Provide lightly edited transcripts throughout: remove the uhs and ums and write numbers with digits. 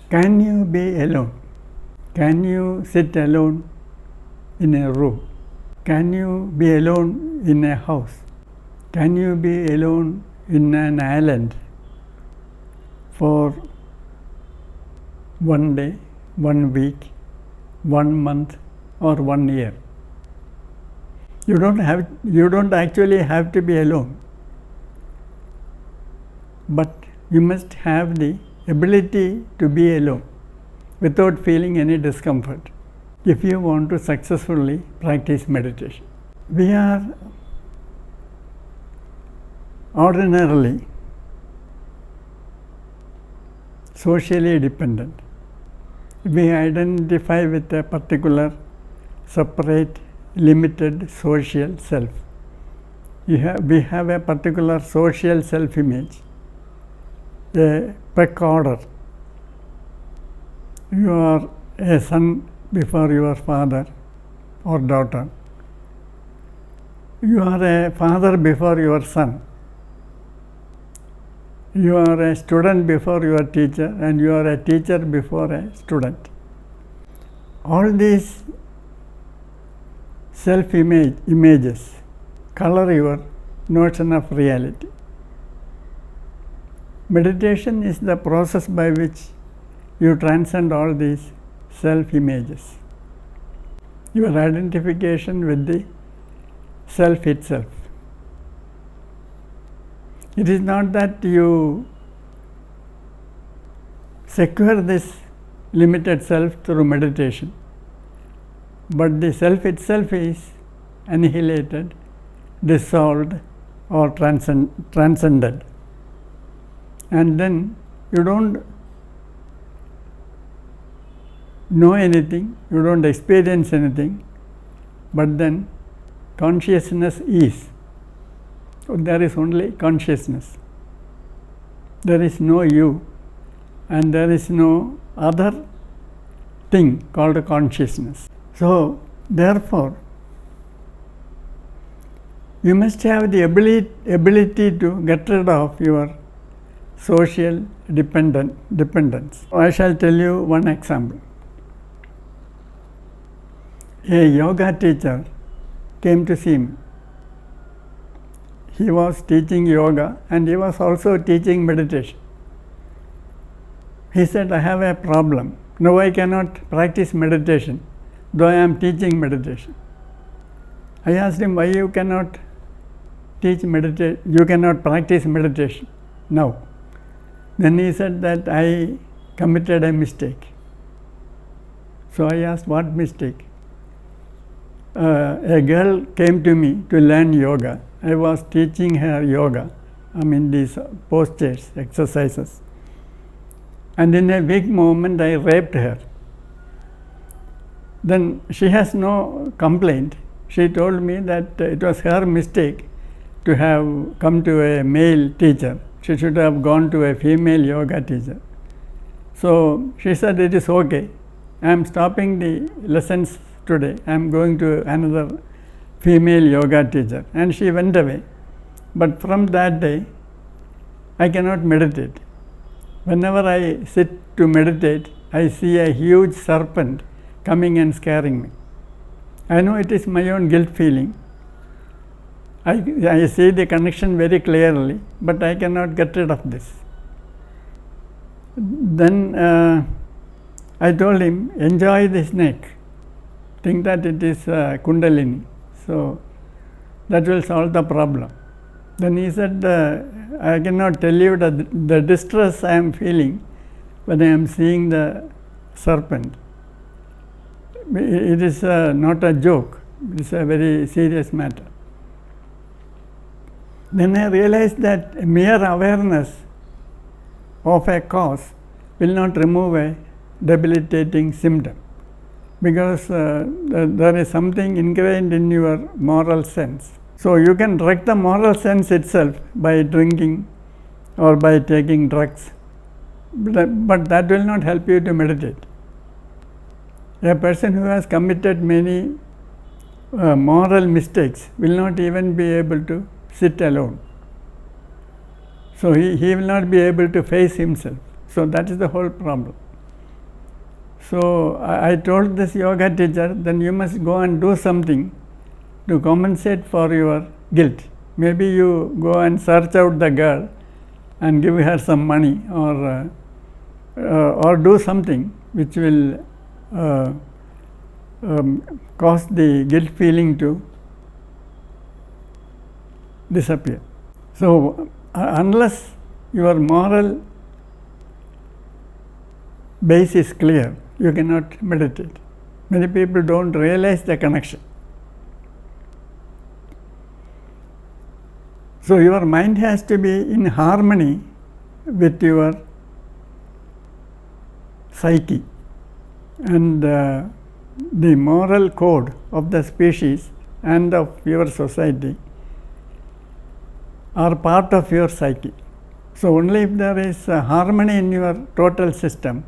Can you be alone? Can you sit alone in a room? Can you be alone in a house? Can you be alone in an island for 1 day, 1 week, 1 month, or 1 year? You don't actually have to be alone, but you must have the ability to be alone without feeling any discomfort if you want to successfully practice meditation. We are ordinarily socially dependent. We identify with a particular separate, limited social self. We have a particular social self-image, a peck order. You are a son before your father or daughter. You are a father before your son. You are a student before your teacher, and you are a teacher before a student. All these images color your notion of reality. Meditation is the process by which you transcend all these self-images, your identification with the self itself. It is not that you secure this limited self through meditation, but the self itself is annihilated, dissolved, or transcended. And then you don't know anything, you don't experience anything, but then consciousness is. So there is only consciousness. There is no you, and there is no other thing called consciousness. So therefore, you must have the ability to get rid of your social dependence. I shall tell you one example. A yoga teacher came to see me. He was teaching yoga and he was also teaching meditation. He said, I have a problem. Now I cannot practice meditation, though I am teaching meditation. I asked him, why you cannot you cannot practice meditation now? Then he said that I committed a mistake. So I asked, what mistake? A girl came to me to learn yoga. I was teaching her yoga, these postures, exercises. And in a weak moment, I raped her. Then she has no complaint. She told me that it was her mistake to have come to a male teacher. She should have gone to a female yoga teacher. So she said, it is okay. I am stopping the lessons today. I am going to another female yoga teacher. And she went away. But from that day, I cannot meditate. Whenever I sit to meditate, I see a huge serpent coming and scaring me. I know it is my own guilt feeling. I see the connection very clearly, but I cannot get rid of this. Then I told him, enjoy the snake. Think that it is Kundalini. So that will solve the problem. Then he said, I cannot tell you the distress I am feeling when I am seeing the serpent. It is not a joke. It is a very serious matter. Then I realized that mere awareness of a cause will not remove a debilitating symptom, because there is something ingrained in your moral sense. So you can wreck the moral sense itself by drinking or by taking drugs, but that will not help you to meditate. A person who has committed many moral mistakes will not even be able to sit alone. So he will not be able to face himself. So that is the whole problem. So I told this yoga teacher, then you must go and do something to compensate for your guilt. Maybe you go and search out the girl and give her some money, or do something which will cause the guilt feeling to disappear. So unless your moral base is clear, you cannot meditate. Many people don't realize the connection. So your mind has to be in harmony with your psyche, and the moral code of the species and of your society are part of your psyche. So only if there is harmony in your total system,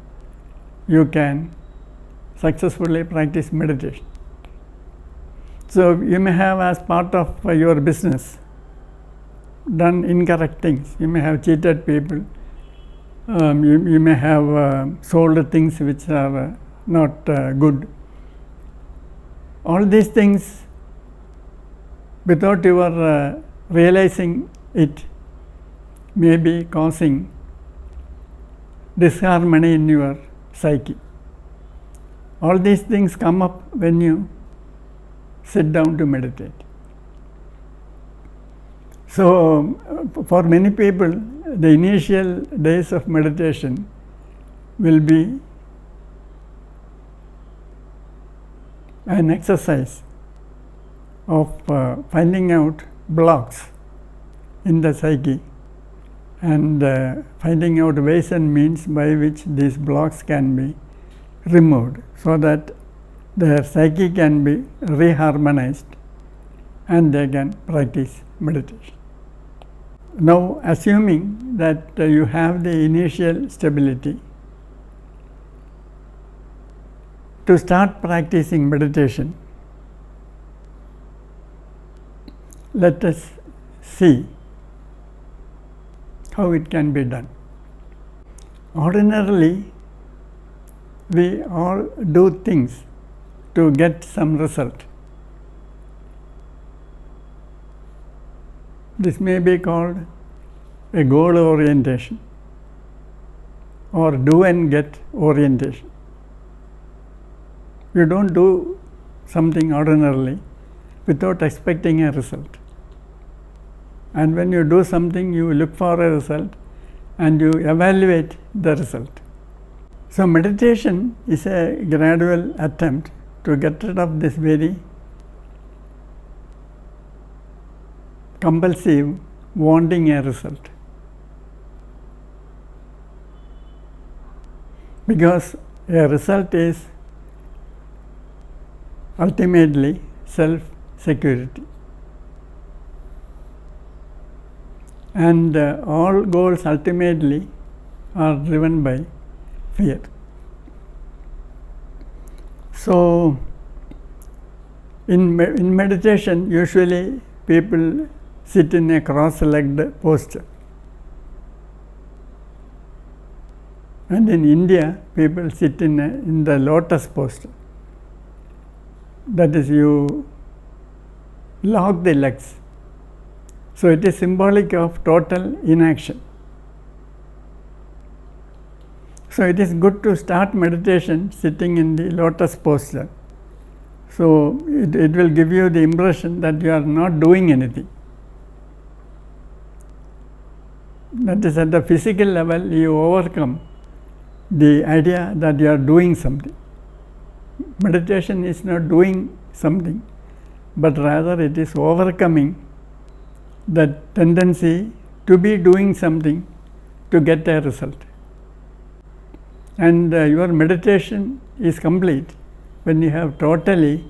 you can successfully practice meditation. So you may have, as part of your business, done incorrect things. You may have cheated people. You may have sold things which are not good. All these things, without your realizing it, may be causing disharmony in your psyche. All these things come up when you sit down to meditate. So for many people, the initial days of meditation will be an exercise of finding out blocks in the psyche and finding out ways and means by which these blocks can be removed, so that their psyche can be reharmonized and they can practice meditation. Now, assuming that you have the initial stability, to start practicing meditation, let us see how it can be done. Ordinarily, we all do things to get some result. This may be called a goal orientation or do and get orientation. You don't do something ordinarily without expecting a result. And when you do something, you look for a result and you evaluate the result. So meditation is a gradual attempt to get rid of this very compulsive wanting a result, because a result is ultimately self-security, and all goals ultimately are driven by fear. So in meditation, usually people sit in a cross-legged posture, and in India people sit in the lotus posture. That is, you lock the legs. So it is symbolic of total inaction. So it is good to start meditation sitting in the lotus posture. So it will give you the impression that you are not doing anything. That is, at the physical level, you overcome the idea that you are doing something. Meditation is not doing something, but rather it is overcoming the tendency to be doing something to get a result. And your meditation is complete when you have totally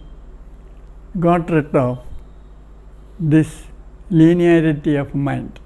got rid of this linearity of mind.